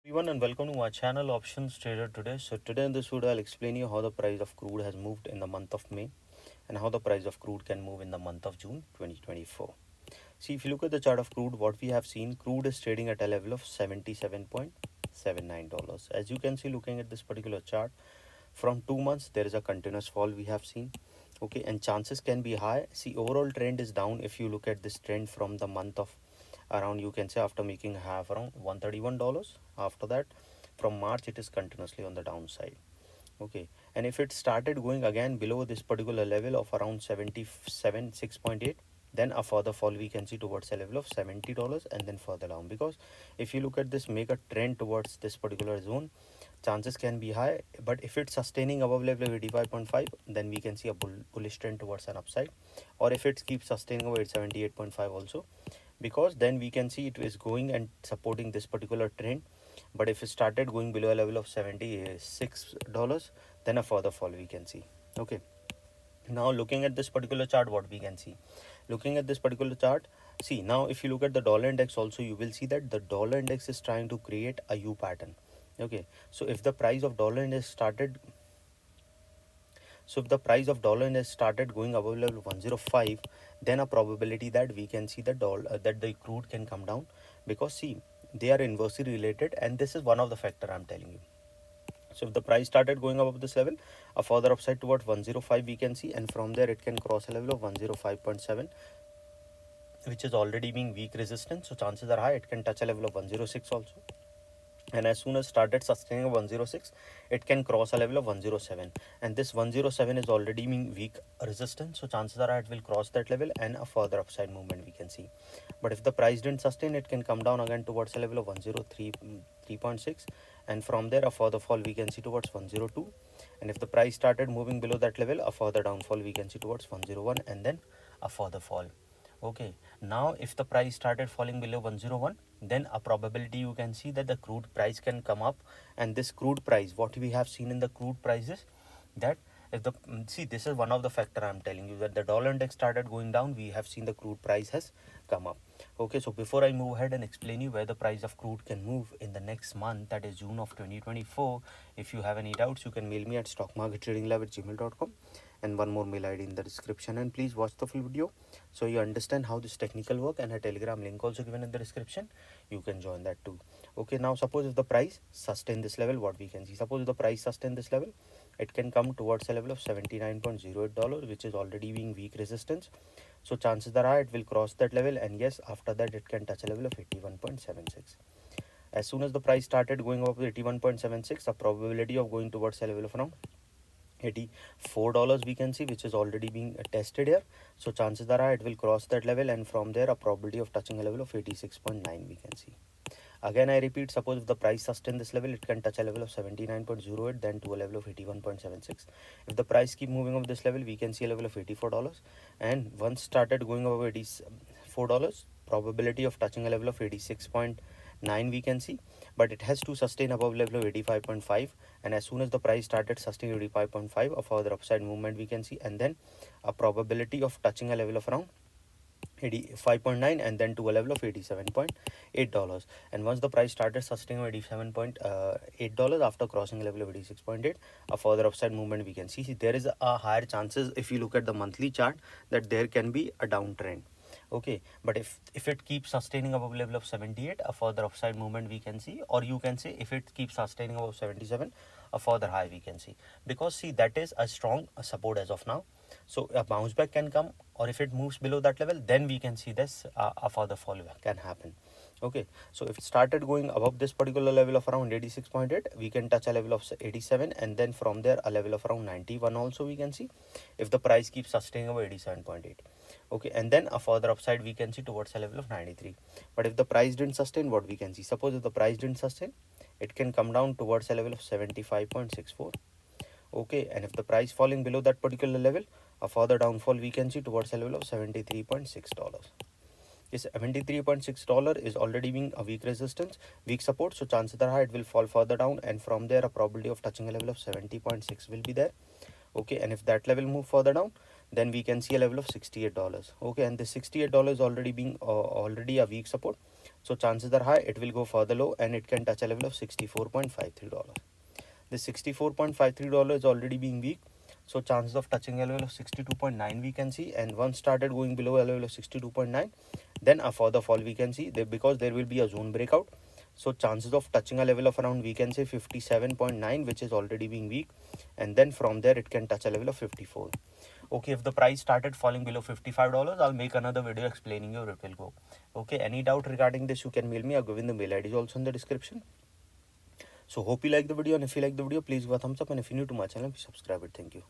Everyone and welcome to my channel Options Trader Today. So today in this video I'll explain you how the price of crude has moved in the month of May and how the price of crude can move in the month of June 2024. See, if you look at the chart of crude, what we have seen, crude is trading at a level of $77.79. As you can see, looking at this particular chart, from 2 months there is a continuous fall we have seen. Okay, and chances can be high. See, overall trend is down. If you look at this trend from the month of around, you can say after making a half around $131, after that from March it is continuously on the downside. Okay, and if it started going again below this particular level of around 6.8, then a further fall we can see towards a level of $70 and then further down, because if you look at this, make a trend towards this particular zone, chances can be high. But if it's sustaining above level of 85.5, then we can see a bullish trend towards an upside. Or if it keeps sustaining over 78.5 also, because then we can see it is going and supporting this particular trend. But if it started going below a level of $76, then a further fall we can see. Okay, now looking at this particular chart, what we can see, looking at this particular chart, see, now if you look at the dollar index also, you will see that the dollar index is trying to create a U pattern. Okay, so if the price of dollar index started going above level 105, then a probability that we can see that the crude can come down, because see, they are inversely related, and this is one of the factor I'm telling you. So if the price started going above this level, a further upside towards 105 we can see, and from there it can cross a level of 105.7, which is already being weak resistance. So chances are high it can touch a level of 106 also. And as soon as started sustaining 106, it can cross a level of 107, and this 107 is already being weak resistance, so chances are it will cross that level and a further upside movement we can see. But if the price didn't sustain, it can come down again towards a level of 103.6, and from there a further fall we can see towards 102. And if the price started moving below that level, a further downfall we can see towards 101 and then a further fall. Okay, now if the price started falling below 101, then a probability you can see that the crude price can come up. And this crude price, what we have seen in the crude prices, that if the see, this is one of the factor I'm telling you, that the dollar index started going down, we have seen the crude price has come up. Okay, so before I move ahead and explain you where the price of crude can move in the next month, that is June of 2024, if you have any doubts, you can mail me at stockmarkettradinglab@gmail.com, and one more mail ID in the description. And please watch the full video so you understand how this technical work, and a telegram link also given in the description, you can join that too. Okay, now suppose if the price sustain this level, what we can see, suppose if the price sustain this level, it can come towards a level of $79.08, which is already being weak resistance. So chances are it will cross that level, and yes, after that it can touch a level of 81.76. As soon as the price started going up to 81.76, a probability of going towards a level of around $84 we can see, which is already being tested here. So chances are it will cross that level, and from there a probability of touching a level of 86.9 we can see. Again I repeat, suppose if the price sustain this level, it can touch a level of 79.08, then to a level of 81.76. If the price keep moving up this level, we can see a level of $84, and once started going above $84, probability of touching a level of 86.9 we can see. But it has to sustain above level of 85.5, and as soon as the price started sustaining 85.5, a further upside movement we can see, and then a probability of touching a level of around 85.9 and then to a level of $87.8. And once the price started sustaining $87.8 after crossing a level of 86.8, a further upside movement we can see. There is a higher chances, if you look at the monthly chart, that there can be a downtrend. Okay, but if it keeps sustaining above level of 78, a further upside movement we can see. Or you can say if it keeps sustaining above 77, a further high we can see, because see, that is a strong support as of now. So a bounce back can come, or if it moves below that level, then we can see this a further fall can happen. Okay, so if it started going above this particular level of around 86.8, we can touch a level of 87, and then from there a level of around 91 also we can see, if the price keeps sustaining over 87.8. Okay, and then a further upside we can see towards a level of 93. But if the price didn't sustain, what we can see, suppose if the price didn't sustain, it can come down towards a level of 75.64. Okay, and if the price falling below that particular level, a further downfall we can see towards a level of $73.6. This $73.6 is already being a weak resistance, weak support, so chances are high it will fall further down, and from there a probability of touching a level of 70.6 will be there. Okay, and if that level move further down, then we can see a level of $68. Okay, and the $68 is already being already a weak support, So chances are high it will go further low and it can touch a level of $64.53. This $64.53 is already being weak, so chances of touching a level of 62.9 we can see, and once started going below a level of 62.9, then a further fall we can see there, because there will be a zone breakout. So chances of touching a level of around, we can say, 57.9, which is already being weak, and then from there it can touch a level of 54. Okay, if the price started falling below $55, I'll make another video explaining you where it will go. Okay, any doubt regarding this, you can mail me. I'll give in the mail ID is also in the description. So hope you like the video, and if you like the video, please give a thumbs up, and if you're new to my channel, please subscribe it. Thank you.